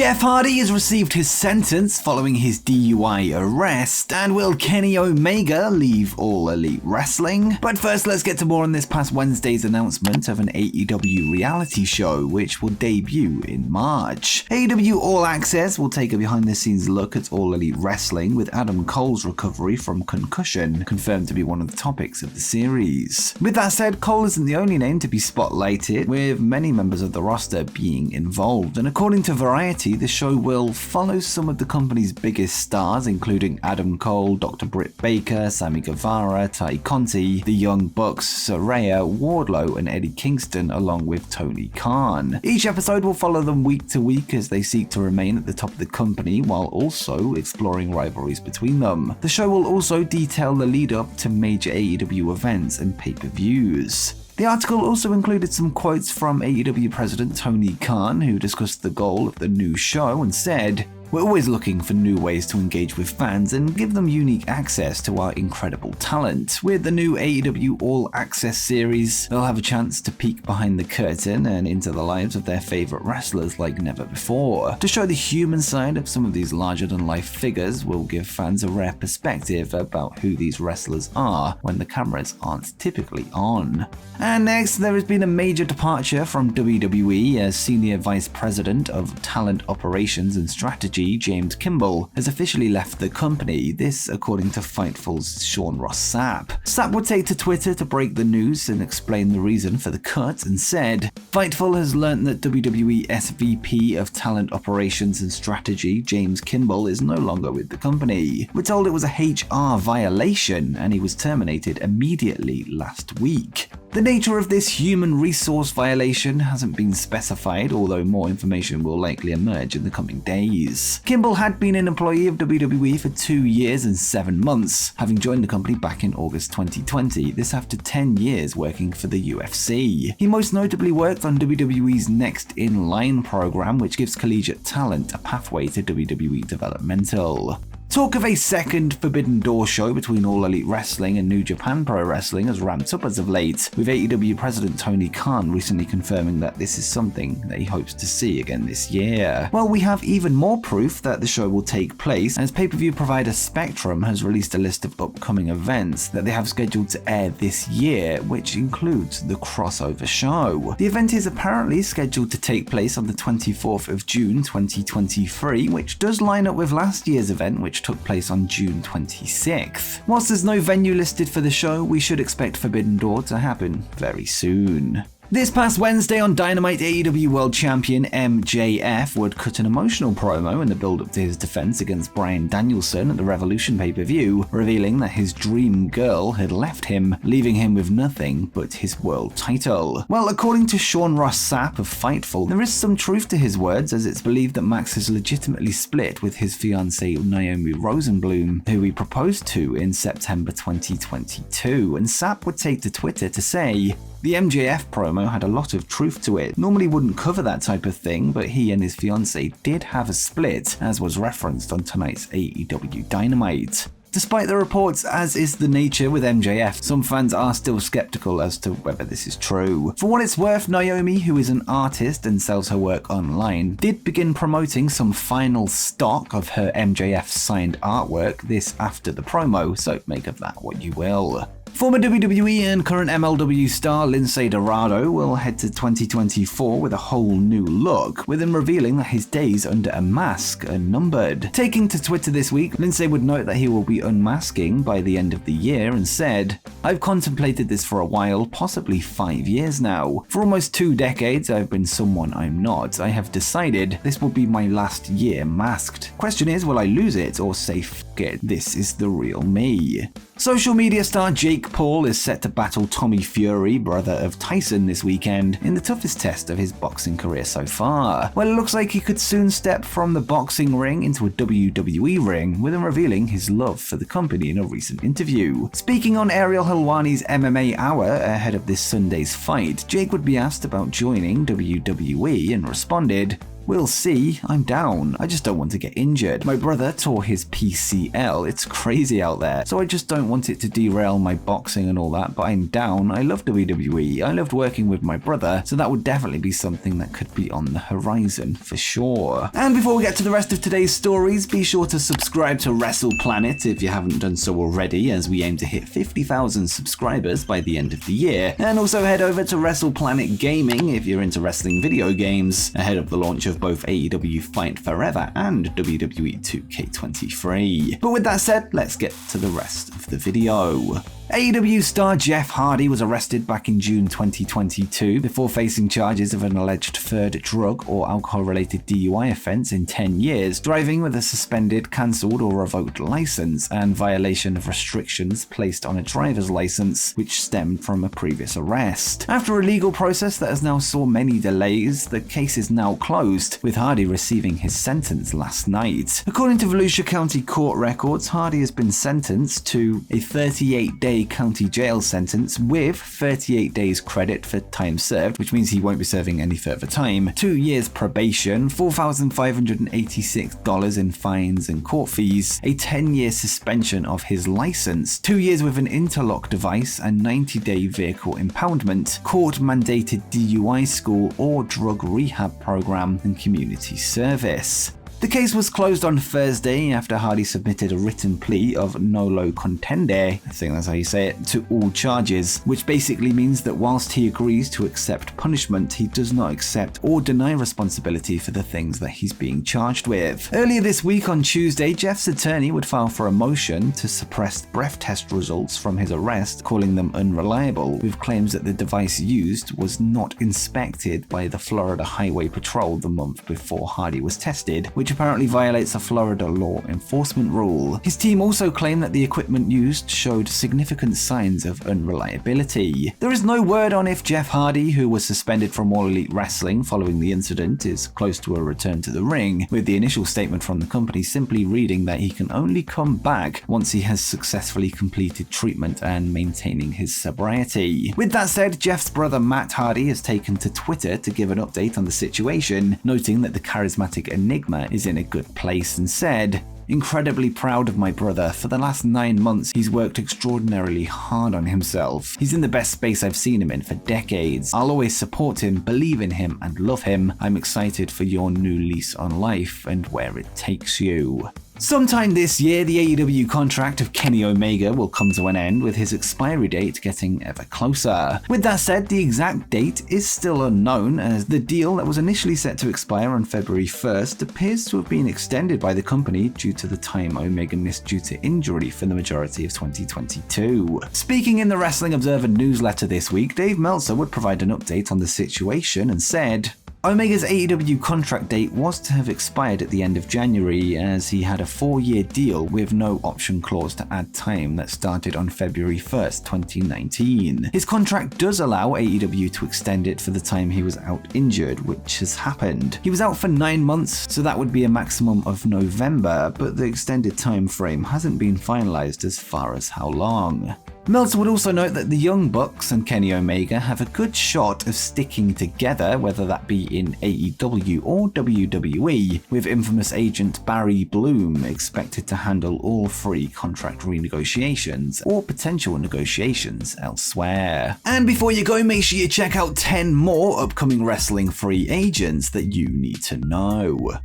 Jeff Hardy has received his sentence following his DUI arrest, and will Kenny Omega leave All Elite Wrestling? But first, let's get to more on this past Wednesday's announcement of an AEW reality show, which will debut in March. AEW All Access will take a behind-the-scenes look at All Elite Wrestling, with Adam Cole's recovery from concussion confirmed to be one of the topics of the series. With that said, Cole isn't the only name to be spotlighted, with many members of the roster being involved, and according to Variety, the show will follow some of the company's biggest stars, including Adam Cole, Dr. Britt Baker, Sammy Guevara, Ty Conti, the Young Bucks, Saraya, Wardlow, and Eddie Kingston, along with Tony Khan. Each episode will follow them week to week as they seek to remain at the top of the company while also exploring rivalries between them. The show will also detail the lead up to major AEW events and pay-per-views. The article also included some quotes from AEW president Tony Khan, who discussed the goal of the new show and said, "We're always looking for new ways to engage with fans and give them unique access to our incredible talent. With the new AEW All Access series, they'll have a chance to peek behind the curtain and into the lives of their favorite wrestlers like never before. To show the human side of some of these larger-than-life figures will give fans a rare perspective about who these wrestlers are when the cameras aren't typically on." And next, there has been a major departure from WWE as Senior Vice President of Talent Operations and Strategy James Kimball has officially left the company, this according to Fightful's Sean Ross Sapp. Sapp would take to Twitter to break the news and explain the reason for the cut and said, "Fightful has learned that WWE SVP of Talent Operations and Strategy James Kimball is no longer with the company. We're told it was a HR violation and he was terminated immediately last week. The nature of this human resource violation hasn't been specified, although more information will likely emerge in the coming days." Kimball had been an employee of WWE for 2 years and 7 months, having joined the company back in August 2020, this after 10 years working for the UFC. He most notably worked on WWE's Next in Line program, which gives collegiate talent a pathway to WWE developmental. Talk of a second Forbidden Door show between All Elite Wrestling and New Japan Pro Wrestling has ramped up as of late, with AEW President Tony Khan recently confirming that this is something that he hopes to see again this year. Well, we have even more proof that the show will take place, as pay-per-view provider Spectrum has released a list of upcoming events that they have scheduled to air this year, which includes the crossover show. The event is apparently scheduled to take place on the 24th of June 2023, which does line up with last year's event, which took place on June 26th. Whilst there's no venue listed for the show, we should expect Forbidden Door to happen very soon. This past Wednesday on Dynamite, AEW World Champion MJF would cut an emotional promo in the build-up to his defense against Bryan Danielson at the Revolution pay-per-view, revealing that his dream girl had left him, leaving him with nothing but his world title. Well, according to Sean Ross Sapp of Fightful, there is some truth to his words, as it's believed that Max has legitimately split with his fiancée Naomi Rosenblum, who he proposed to in September 2022, and Sapp would take to Twitter to say, "The MJF promo had a lot of truth to it. Normally wouldn't cover that type of thing, but he and his fiancée did have a split, as was referenced on tonight's AEW Dynamite." Despite the reports, as is the nature with MJF, some fans are still skeptical as to whether this is true. For what it's worth, Naomi, who is an artist and sells her work online, did begin promoting some final stock of her MJF signed artwork this after the promo, so make of that what you will. Former WWE and current MLW star Lince Dorado will head to 2024 with a whole new look, with him revealing that his days under a mask are numbered. Taking to Twitter this week, Lince would note that he will be unmasking by the end of the year and said, "I've contemplated this for a while, possibly 5 years now. For almost 2 decades I've been someone I'm not. I have decided this will be my last year masked. Question is, will I lose it or say f*** it, this is the real me." Social media star Jake Paul is set to battle Tommy Fury, brother of Tyson, this weekend in the toughest test of his boxing career so far. Well, it looks like he could soon step from the boxing ring into a WWE ring, with him revealing his love for the company in a recent interview. Speaking on Ariel Helwani's MMA Hour ahead of this Sunday's fight, Jake would be asked about joining WWE and responded, We'll see, I'm down. I just don't want to get injured. My brother tore his PCL, it's crazy out there, so I just don't want it to derail my boxing and all that, but I'm down. I love WWE, I loved working with my brother, so that would definitely be something that could be on the horizon for sure. And before we get to the rest of today's stories, be sure to subscribe to Wrestle Planet if you haven't done so already, as we aim to hit 50,000 subscribers by the end of the year. And also head over to Wrestle Planet Gaming if you're into wrestling video games, ahead of the launch of both AEW Fight Forever and WWE 2K23. But with that said, let's get to the rest of the video. AEW star Jeff Hardy was arrested back in June 2022 before facing charges of an alleged third drug or alcohol-related DUI offense in 10 years, driving with a suspended, cancelled or revoked license, and violation of restrictions placed on a driver's license, which stemmed from a previous arrest. After a legal process that has now saw many delays, the case is now closed, with Hardy receiving his sentence last night. According to Volusia County court records, Hardy has been sentenced to a 38-day county jail sentence with 38 days credit for time served, which means he won't be serving any further time, 2 years probation, $4,586 in fines and court fees, a 10-year suspension of his license, 2 years with an interlock device, and 90-day vehicle impoundment, court-mandated DUI school or drug rehab program, and community service. The case was closed on Thursday after Hardy submitted a written plea of nolo contendere, I think that's how you say it, to all charges, which basically means that whilst he agrees to accept punishment, he does not accept or deny responsibility for the things that he's being charged with. Earlier this week on Tuesday, Jeff's attorney would file for a motion to suppress breath test results from his arrest, calling them unreliable, with claims that the device used was not inspected by the Florida Highway Patrol the month before Hardy was tested, which apparently violates a Florida law enforcement rule. His team also claimed that the equipment used showed significant signs of unreliability. There is no word on if Jeff Hardy, who was suspended from All Elite Wrestling following the incident, is close to a return to the ring, with the initial statement from the company simply reading that he can only come back once he has successfully completed treatment and maintaining his sobriety. With that said, Jeff's brother Matt Hardy has taken to Twitter to give an update on the situation, noting that the charismatic Enigma is in a good place, and said, "Incredibly proud of my brother. For the last 9 months, he's worked extraordinarily hard on himself. He's in the best space I've seen him in for decades. I'll always support him, believe in him, and love him. I'm excited for your new lease on life and where it takes you." Sometime this year, the AEW contract of Kenny Omega will come to an end, with his expiry date getting ever closer. With that said, the exact date is still unknown, as the deal that was initially set to expire on February 1st appears to have been extended by the company due to the time Omega missed due to injury for the majority of 2022. Speaking in the Wrestling Observer newsletter this week, Dave Meltzer would provide an update on the situation and said, Omega's AEW contract date was to have expired at the end of January, as he had a 4-year deal with no option clause to add time that started on February 1st, 2019. His contract does allow AEW to extend it for the time he was out injured, which has happened. He was out for 9 months, so that would be a maximum of November, but the extended time frame hasn't been finalized as far as how long. Meltzer would also note that the Young Bucks and Kenny Omega have a good shot of sticking together, whether that be in AEW or WWE, with infamous agent Barry Bloom expected to handle all 3 contract renegotiations or potential negotiations elsewhere. And before you go, make sure you check out 10 more upcoming wrestling free agents that you need to know.